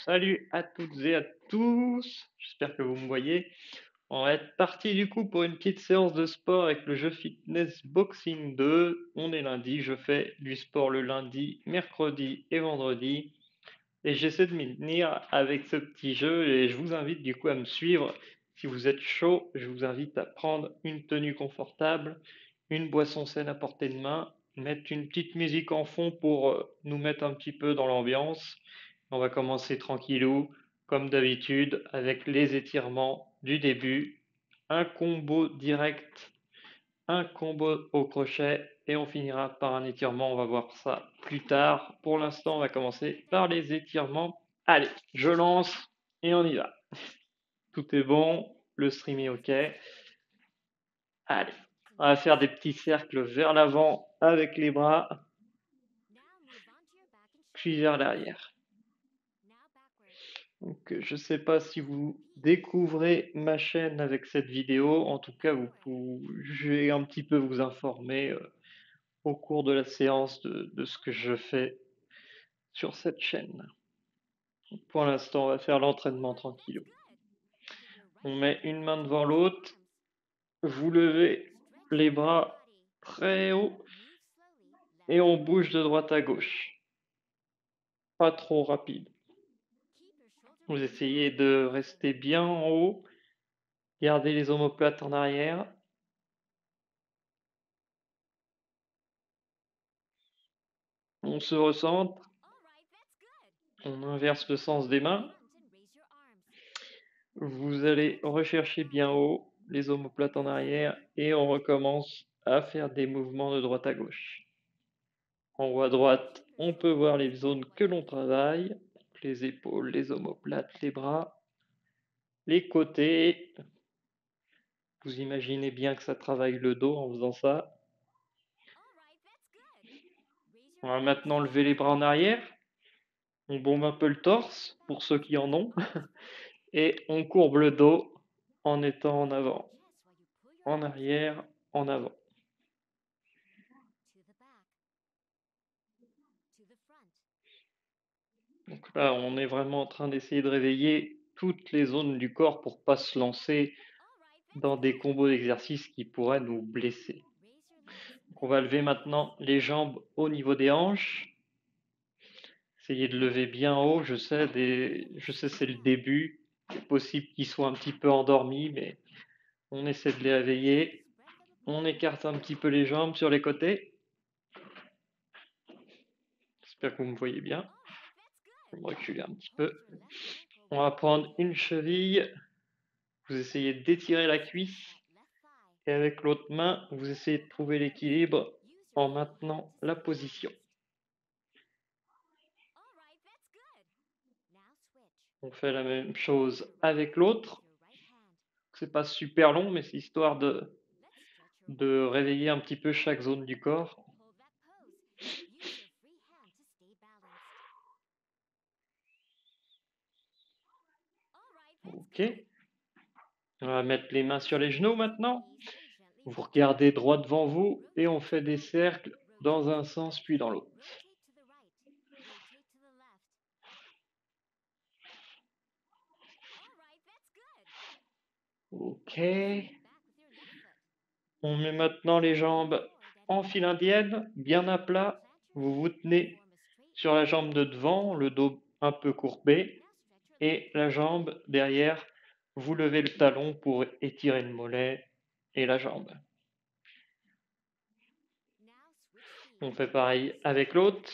Salut à toutes et à tous, j'espère que vous me voyez. On va être parti du coup pour une petite séance de sport avec le jeu Fitness Boxing 2. On est lundi, je fais du sport le lundi, mercredi et vendredi. Et j'essaie de m'y tenir avec ce petit jeu et je vous invite du coup à me suivre. Si vous êtes chaud, je vous invite à prendre une tenue confortable, une boisson saine à portée de main, mettre une petite musique en fond pour nous mettre un petit peu dans l'ambiance. On va commencer tranquillou, comme d'habitude, avec les étirements du début. Un combo direct, un combo au crochet et on finira par un étirement. On va voir ça plus tard. Pour l'instant, on va commencer par les étirements. Allez, je lance et on y va. Tout est bon, le stream est OK. Allez, on va faire des petits cercles vers l'avant avec les bras, puis vers l'arrière. Donc, je ne sais pas si vous découvrez ma chaîne avec cette vidéo. En tout cas, je vais un petit peu vous informer au cours de la séance de ce que je fais sur cette chaîne. Pour l'instant, on va faire l'entraînement tranquillou. On met une main devant l'autre, vous levez les bras très haut et on bouge de droite à gauche. Pas trop rapide. Vous essayez de rester bien en haut, gardez les omoplates en arrière. On se recentre, on inverse le sens des mains. Vous allez rechercher bien haut, les omoplates en arrière et on recommence à faire des mouvements de droite à gauche. En haut à droite, on peut voir les zones que l'on travaille, les épaules, les omoplates, les bras, les côtés. Vous imaginez bien que ça travaille le dos en faisant ça. On va maintenant lever les bras en arrière. On bombe un peu le torse pour ceux qui en ont. Et on courbe le dos en étant en avant, en arrière, en avant. Donc là, on est vraiment en train d'essayer de réveiller toutes les zones du corps pour pas se lancer dans des combos d'exercices qui pourraient nous blesser. Donc on va lever maintenant les jambes au niveau des hanches. Essayez de lever bien haut. Je sais, c'est le début. C'est possible qu'ils soient un petit peu endormis, mais on essaie de les réveiller. On écarte un petit peu les jambes sur les côtés. J'espère que vous me voyez bien. Je vais me reculer un petit peu. On va prendre une cheville. Vous essayez d'étirer la cuisse. Et avec l'autre main, vous essayez de trouver l'équilibre en maintenant la position. On fait la même chose avec l'autre. C'est pas super long, mais c'est histoire de réveiller un petit peu chaque zone du corps. Ok. On va mettre les mains sur les genoux maintenant. Vous regardez droit devant vous et on fait des cercles dans un sens puis dans l'autre. Ok. On met maintenant les jambes en file indienne, bien à plat. Vous vous tenez sur la jambe de devant, le dos un peu courbé, et la jambe derrière, vous levez le talon pour étirer le mollet et la jambe. On fait pareil avec l'autre.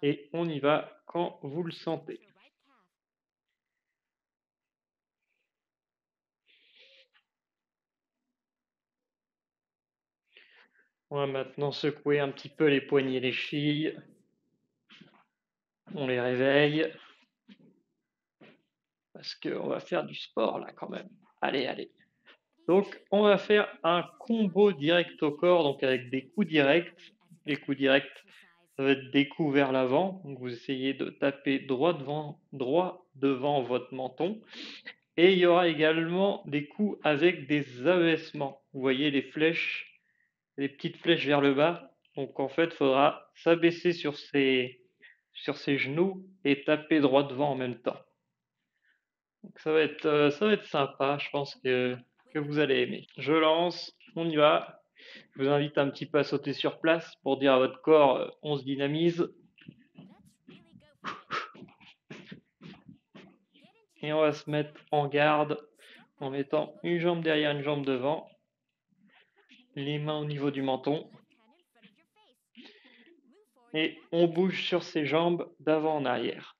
Et on y va quand vous le sentez. On va maintenant secouer un petit peu les poignets et les chevilles. On les réveille. Parce qu'on va faire du sport là quand même. Allez, allez. Donc, on va faire un combo direct au corps, donc avec des coups directs. Les coups directs, ça va être des coups vers l'avant. Donc, vous essayez de taper droit devant votre menton. Et il y aura également des coups avec des abaissements. Vous voyez les flèches des petites flèches vers le bas. Donc en fait, il faudra s'abaisser sur ses genoux et taper droit devant en même temps. Donc ça va être sympa, je pense que vous allez aimer. Je lance, on y va. Je vous invite un petit peu à sauter sur place pour dire à votre corps, on se dynamise. Et on va se mettre en garde en mettant une jambe derrière, une jambe devant, les mains au niveau du menton. Et on bouge sur ses jambes d'avant en arrière.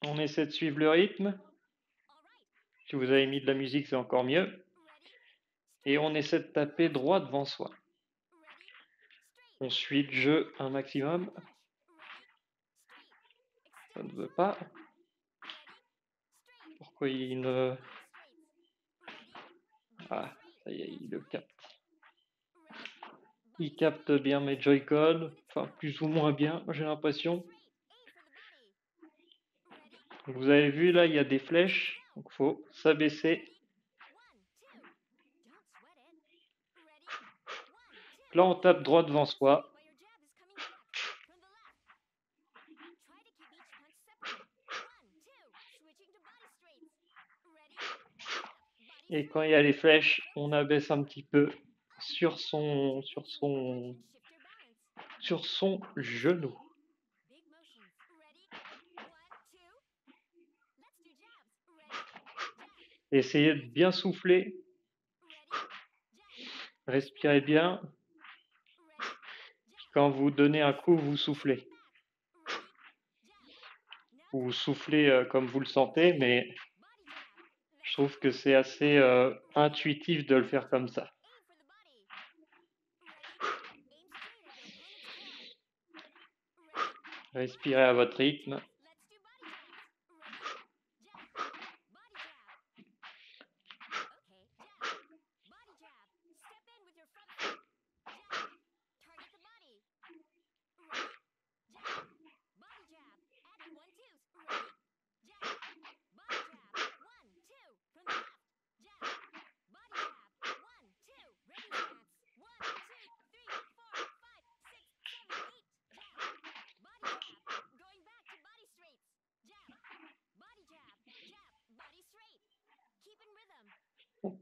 On essaie de suivre le rythme. Si vous avez mis de la musique, c'est encore mieux. Et on essaie de taper droit devant soi. On suit le jeu un maximum. Ça ne veut pas. Pourquoi il ne... Ah, ça y est, il le capte. Il capte bien mes Joy-Con, enfin plus ou moins bien, j'ai l'impression. Vous avez vu là, il y a des flèches, donc il faut s'abaisser. Là, on tape droit devant soi. Et quand il y a les flèches, on abaisse un petit peu sur son genou. Essayez de bien souffler. Respirez bien. Quand vous donnez un coup, vous soufflez. Vous soufflez comme vous le sentez, mais je trouve que c'est assez intuitif de le faire comme ça. Respirez à votre rythme.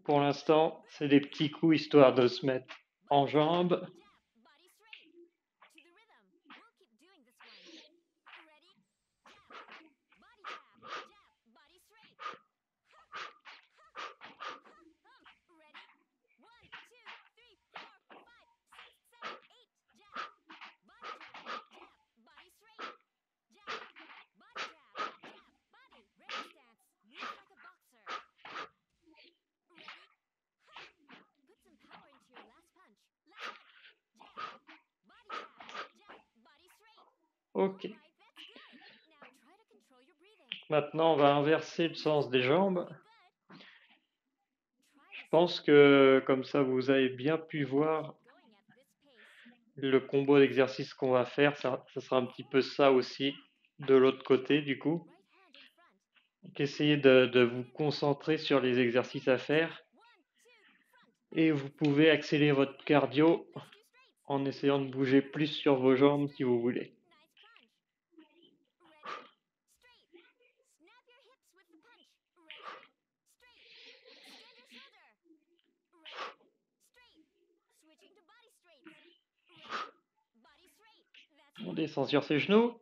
Pour l'instant, c'est des petits coups histoire de se mettre en jambes. Ok. Maintenant, on va inverser le sens des jambes. Je pense que comme ça, vous avez bien pu voir le combo d'exercices qu'on va faire. Ça sera un petit peu ça aussi de l'autre côté, du coup. Donc, essayez de vous concentrer sur les exercices à faire. Et vous pouvez accélérer votre cardio en essayant de bouger plus sur vos jambes si vous voulez. On descend sur ses genoux.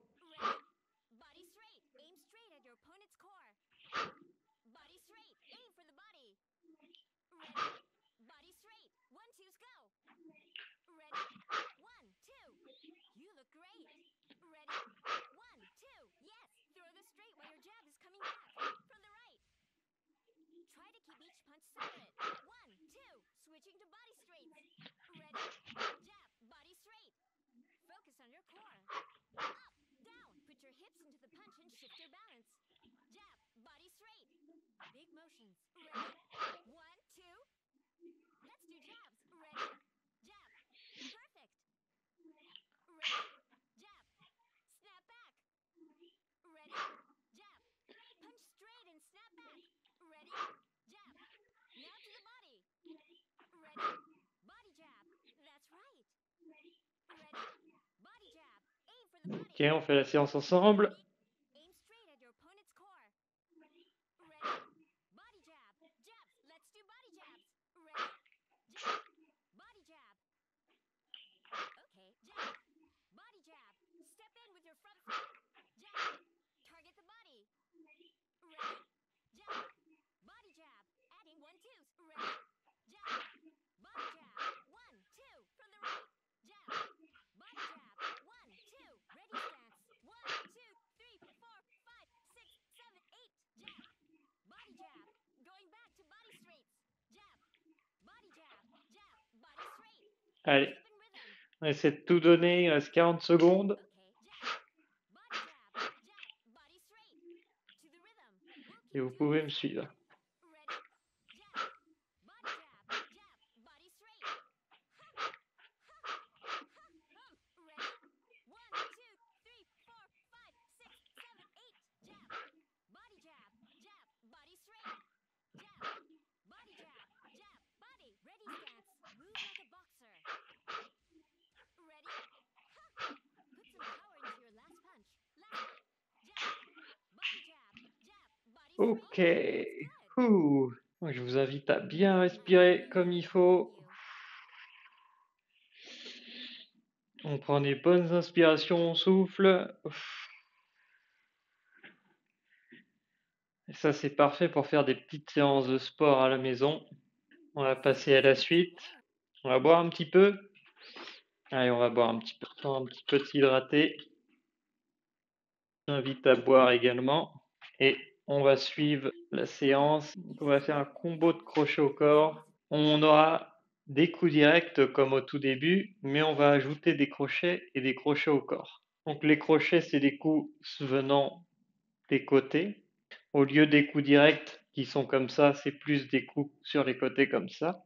Ok, on fait la séance ensemble. Allez, on essaie de tout donner, il reste 40 secondes. Et vous pouvez me suivre. Ok. Ouh. Je vous invite à bien respirer comme il faut. On prend des bonnes inspirations, on souffle. Et ça, c'est parfait pour faire des petites séances de sport à la maison. On va passer à la suite. On va boire un petit peu. Allez, on va boire un petit peu de temps, un petit peu de s'hydrater. J'invite à boire également. Et on va suivre la séance. On va faire un combo de crochets au corps. On aura des coups directs comme au tout début, mais on va ajouter des crochets et des crochets au corps. Donc les crochets, c'est des coups venant des côtés. Au lieu des coups directs qui sont comme ça, c'est plus des coups sur les côtés comme ça.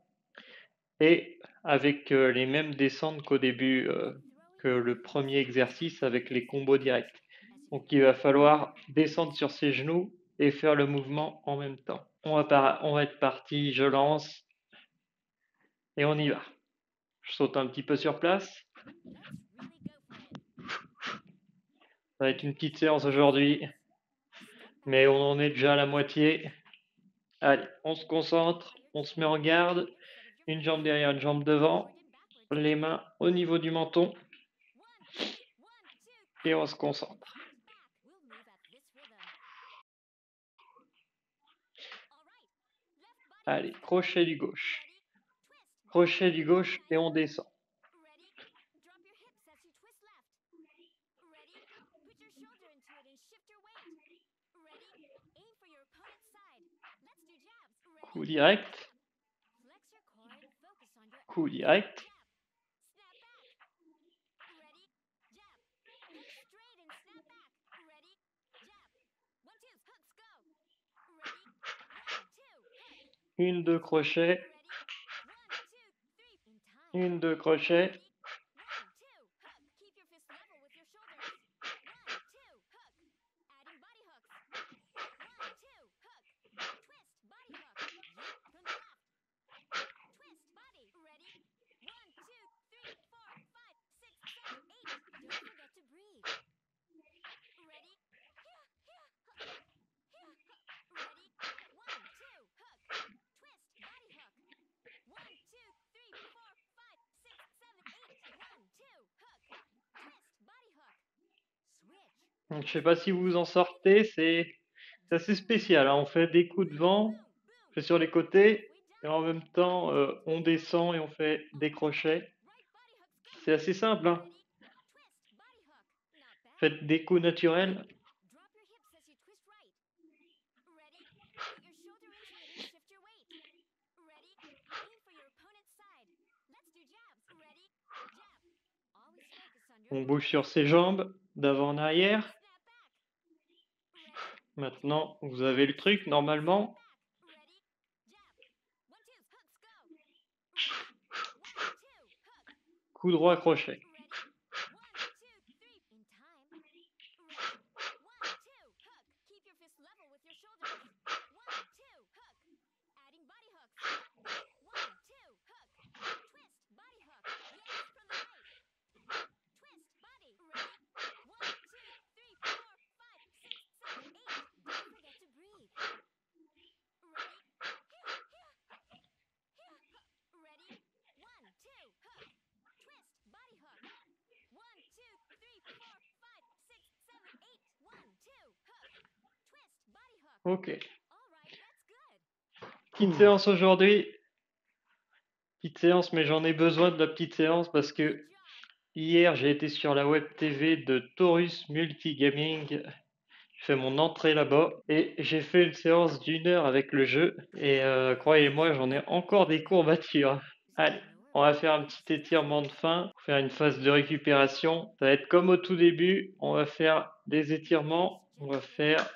Et avec les mêmes descentes qu'au début, que le premier exercice avec les combos directs. Donc il va falloir descendre sur ses genoux et faire le mouvement en même temps. On va être parti, je lance et on y va. Je saute un petit peu sur place. Ça va être une petite séance aujourd'hui, mais on en est déjà à la moitié. Allez, on se concentre, on se met en garde, une jambe derrière, une jambe devant, les mains au niveau du menton et on se concentre. Allez, crochet du gauche. Crochet du gauche et on descend. Coup direct. Coup direct. Une, deux crochets. Une, deux crochets. Donc, je sais pas si vous en sortez, c'est assez spécial, hein. On fait des coups de vent, on fait sur les côtés, et en même temps, on descend et on fait des crochets. C'est assez simple, hein. Faites des coups naturels. On bouge sur ses jambes, d'avant en arrière. Maintenant, vous avez le truc, normalement. Coup droit crochet. Ok. Petite séance aujourd'hui. Petite séance, mais j'en ai besoin de la petite séance parce que hier j'ai été sur la web TV de Taurus Multigaming. J'ai fait mon entrée là-bas et j'ai fait une séance d'1 heure avec le jeu. Et croyez-moi, j'en ai encore des courbatures. Allez, on va faire un petit étirement de fin, faire une phase de récupération. Ça va être comme au tout début, on va faire des étirements, on va faire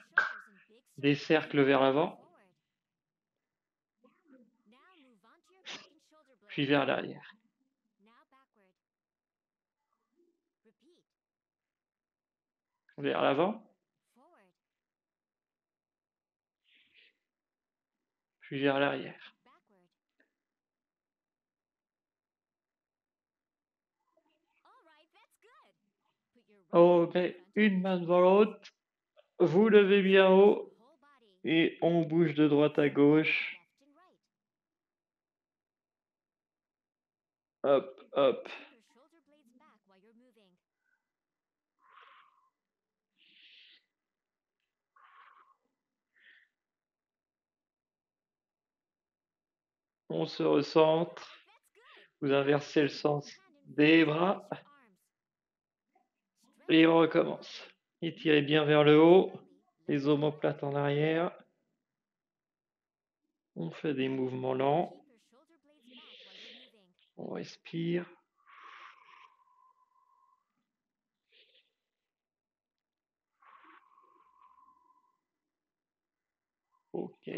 des cercles vers l'avant, puis vers l'arrière. Vers l'avant, puis vers l'arrière. On met une main devant l'autre, vous levez bien haut et on bouge de droite à gauche. Hop, hop. On se recentre. Vous inversez le sens des bras. Et on recommence. Étirez bien vers le haut. Les omoplates en arrière. On fait des mouvements lents. On respire. Ok.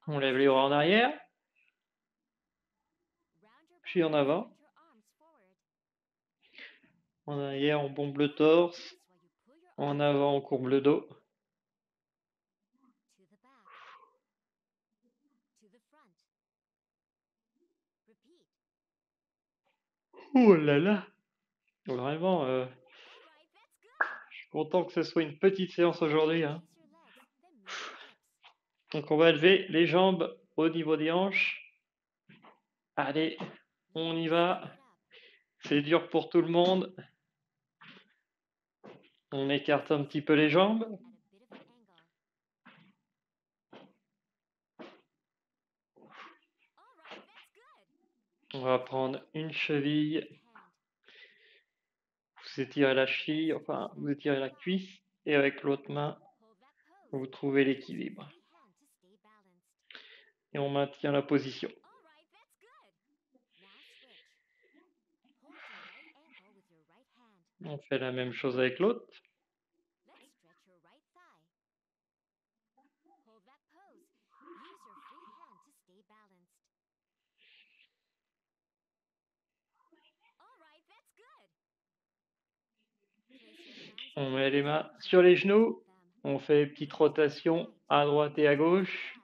On lève les bras en arrière. Puis en avant. En arrière, on bombe le torse. En avant, on courbe le dos. Oh là là! Vraiment, je suis content que ce soit une petite séance aujourd'hui, hein. Donc on va lever les jambes au niveau des hanches. Allez, on y va. C'est dur pour tout le monde. On écarte un petit peu les jambes. On va prendre une cheville. Vous étirez la cheville, enfin vous étirez la cuisse et avec l'autre main, vous trouvez l'équilibre. Et on maintient la position. On fait la même chose avec l'autre. On met les mains sur les genoux. On fait une petite rotation à droite et à gauche.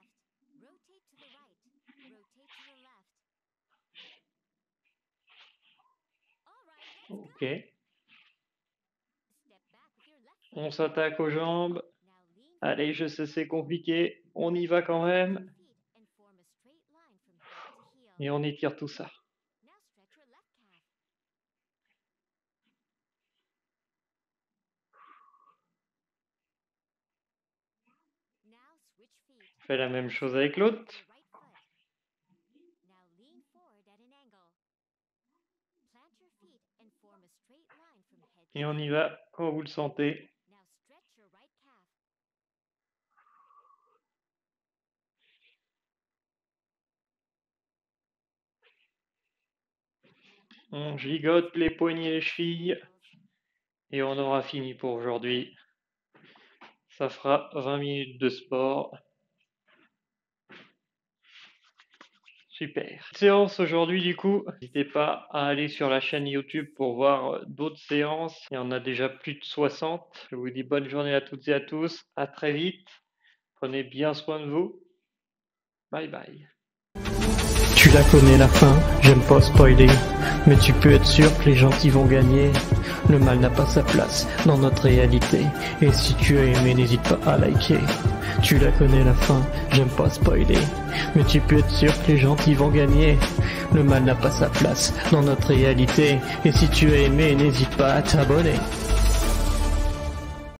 Ok. On s'attaque aux jambes. Allez, je sais c'est compliqué. On y va quand même. Et on étire tout ça. On fait la même chose avec l'autre. Et on y va quand vous le sentez. On gigote les poignets et les chevilles. Et on aura fini pour aujourd'hui. Ça fera 20 minutes de sport. Super. Séance aujourd'hui du coup. N'hésitez pas à aller sur la chaîne YouTube pour voir d'autres séances. Il y en a déjà plus de 60. Je vous dis bonne journée à toutes et à tous. À très vite. Prenez bien soin de vous. Bye bye. Tu la connais la fin, j'aime pas spoiler, mais tu peux être sûr que les gentils vont gagner. Le mal n'a pas sa place dans notre réalité, et si tu as aimé, n'hésite pas à liker. Tu la connais la fin, j'aime pas spoiler, mais tu peux être sûr que les gentils vont gagner. Le mal n'a pas sa place dans notre réalité, et si tu as aimé, n'hésite pas à t'abonner.